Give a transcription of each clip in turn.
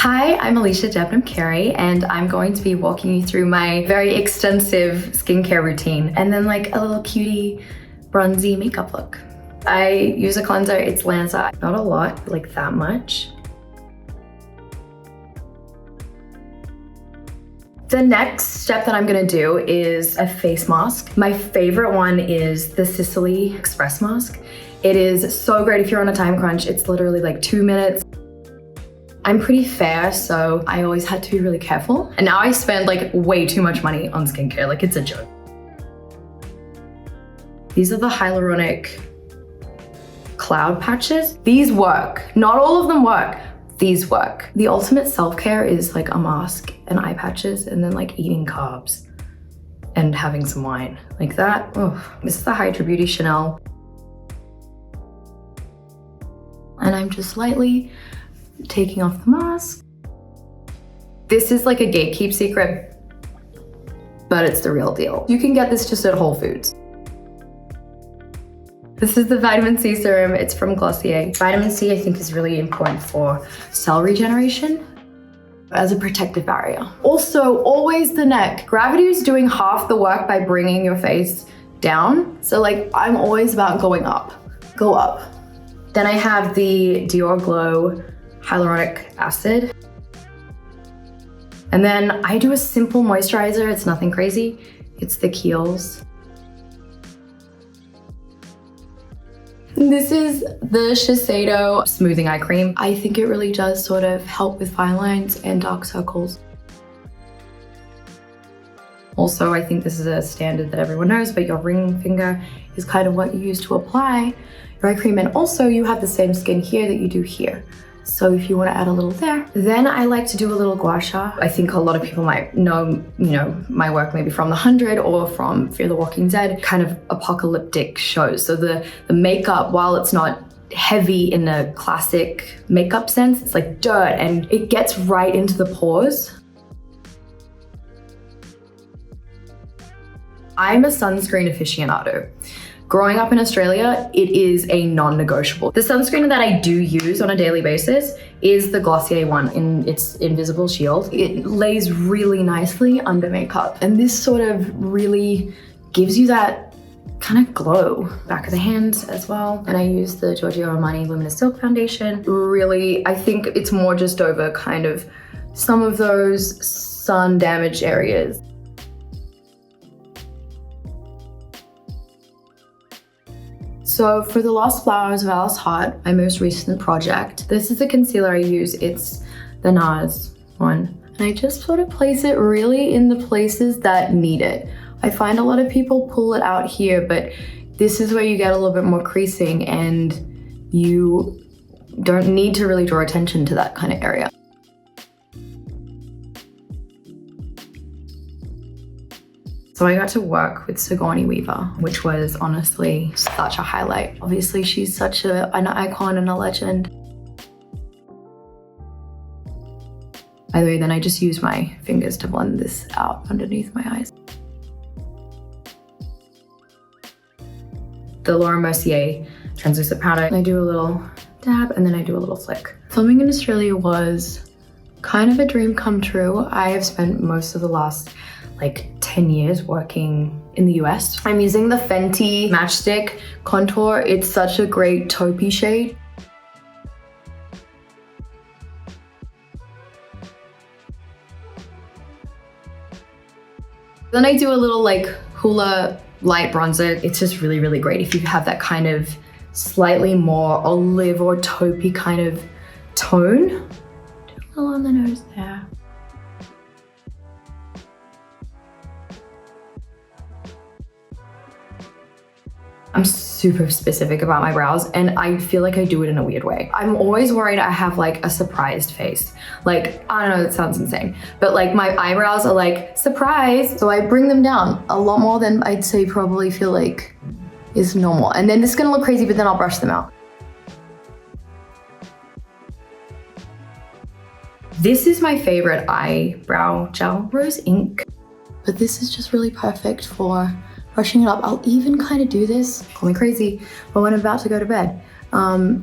Hi, I'm Alycia Debnam-Carey, and I'm going to be walking you through my very extensive skincare routine and then like a little cutie bronzy makeup look. I use a cleanser, it's Lanza, not a lot, like that much. The next step that I'm gonna do is a face mask. My favorite one is the Sicily Express mask. It is so great if you're on a time crunch. It's literally like 2 minutes. I'm pretty fair, so I always had to be really careful. And now I spend like way too much money on skincare, like it's a joke. These are the hyaluronic cloud patches. These work. Not all of them work. These work. The ultimate self-care is like a mask and eye patches and then like eating carbs and having some wine. Like that. Oh, this is the Hydra Beauty Chanel. And I'm just lightly taking off the mask. This is like a gatekeep secret, but it's the real deal. You can get this just at Whole Foods. This is the vitamin C serum. It's from Glossier. Vitamin C, I think, is really important for cell regeneration as a protective barrier. Also, always the neck. Gravity is doing half the work by bringing your face down. So like, I'm always about going up. Go up. Then I have the Dior Glow Hyaluronic Acid. And then I do a simple moisturizer. It's nothing crazy. It's the Kiehl's. This is the Shiseido Smoothing Eye Cream. I think it really does sort of help with fine lines and dark circles. Also, I think this is a standard that everyone knows, but your ring finger is kind of what you use to apply your eye cream. And also you have the same skin here that you do here. So if you want to add a little there. Then I like to do a little gua sha. I think a lot of people might know, my work maybe from The 100 or from Fear the Walking Dead, kind of apocalyptic shows. So the makeup, while it's not heavy in a classic makeup sense, it's like dirt and it gets right into the pores. I'm a sunscreen aficionado. Growing up in Australia, it is a non-negotiable. The sunscreen that I do use on a daily basis is the Glossier one in its Invisible Shield. It lays really nicely under makeup, and this sort of really gives you that kind of glow. Back of the hands as well. And I use the Giorgio Armani Luminous Silk Foundation. Really, I think it's more just over kind of some of those sun damaged areas. So for the Lost Flowers of Alice Hart, my most recent project, this is the concealer I use. It's the NARS one. And I just sort of place it really in the places that need it. I find a lot of people pull it out here, but this is where you get a little bit more creasing and you don't need to really draw attention to that kind of area. So I got to work with Sigourney Weaver, which was honestly such a highlight. Obviously, she's such an icon and a legend. By the way, then I just use my fingers to blend this out underneath my eyes. The Laura Mercier translucent powder. I do a little dab and then I do a little flick. Filming in Australia was kind of a dream come true. I have spent most of the last like 10 years working in the US. I'm using the Fenty Matchstick Contour. It's such a great taupey shade. Then I do a little like Hoola light bronzer. It's just really, really great if you have that kind of slightly more olive or taupey kind of tone. Do a little on the nose there. I'm super specific about my brows and I feel like I do it in a weird way. I'm always worried I have like a surprised face. Like, I don't know, that sounds insane, but like my eyebrows are like, surprise. So I bring them down a lot more than I'd say probably feel like is normal. And then this is gonna look crazy, but then I'll brush them out. This is my favorite eyebrow gel, Rose Ink. But this is just really perfect for brushing it up. I'll even kind of do this, call me crazy, but when I'm about to go to bed,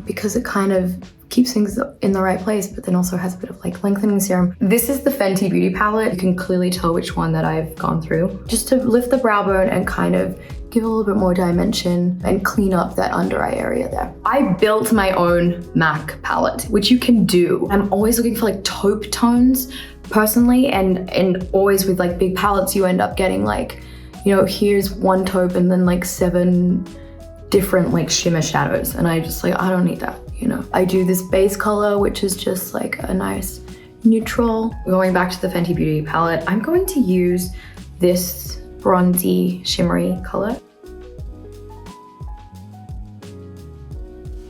because it kind of keeps things in the right place, but then also has a bit of like lengthening serum. This is the Fenty Beauty palette. You can clearly tell which one that I've gone through. Just to lift the brow bone and kind of give a little bit more dimension and clean up that under eye area there. I built my own MAC palette, which you can do. I'm always looking for like taupe tones personally, and always with like big palettes, you end up getting like, you know, here's one taupe and then like 7 different like shimmer shadows. And I just like, I don't need that, you know. I do this base color, which is just like a nice neutral. Going back to the Fenty Beauty palette, I'm going to use this bronzy shimmery color.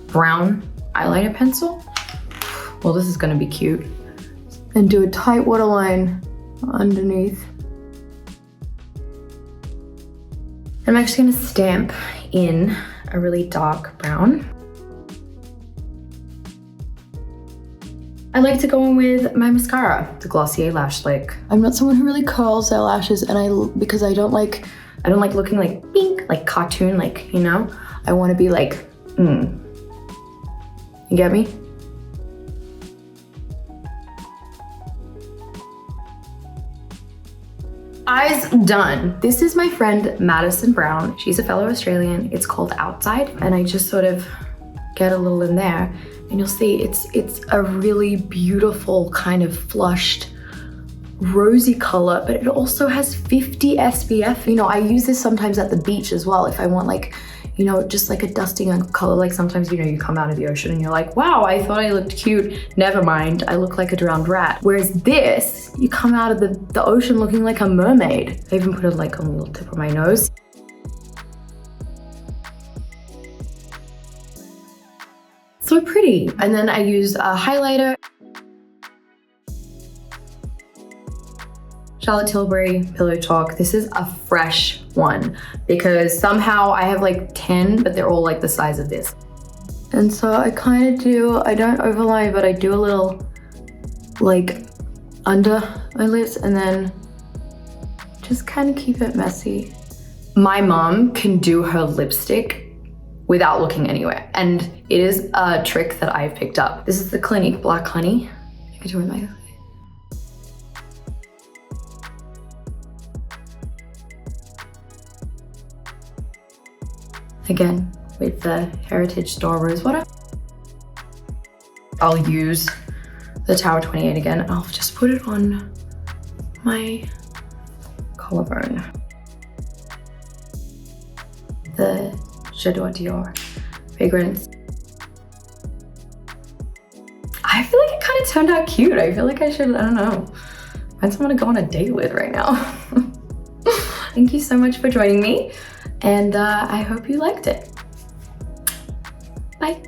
Brown eyeliner pencil. Well, this is gonna be cute. And do a tight waterline underneath. I'm actually gonna stamp in a really dark brown. I like to go in with my mascara, the Glossier Lash Lick. I'm not someone who really curls their lashes, and because I don't like looking like pink, like cartoon, like, you know? I wanna be like, You get me? Eyes done. This is my friend Madison Brown. She's a fellow Australian. It's called Outside, and I just sort of get a little in there, and you'll see it's a really beautiful kind of flushed rosy color, but it also has 50 SPF. You know, I use this sometimes at the beach as well if I want like, you know, just like a dusting of color. Like sometimes, you know, you come out of the ocean and you're like, wow, I thought I looked cute. Never mind, I look like a drowned rat. Whereas this, you come out of the ocean looking like a mermaid. I even put it like on the little tip of my nose. So pretty. And then I use a highlighter. Charlotte Tilbury Pillow Talk. This is a fresh one because somehow I have like 10, but they're all like the size of this. And so I kind of do, I don't overline, but I do a little like under my lips and then just kind of keep it messy. My mom can do her lipstick without looking anywhere, and it is a trick that I've picked up. This is the Clinique Black Honey. I can do it with my again with the Heritage Store Rose Water. I'll use the Tower 28 again, and I'll just put it on my collarbone. The J'adore Dior fragrance. I feel like it kind of turned out cute. I feel like I should, I don't know, find someone to go on a date with right now. Thank you so much for joining me, and I hope you liked it. Bye.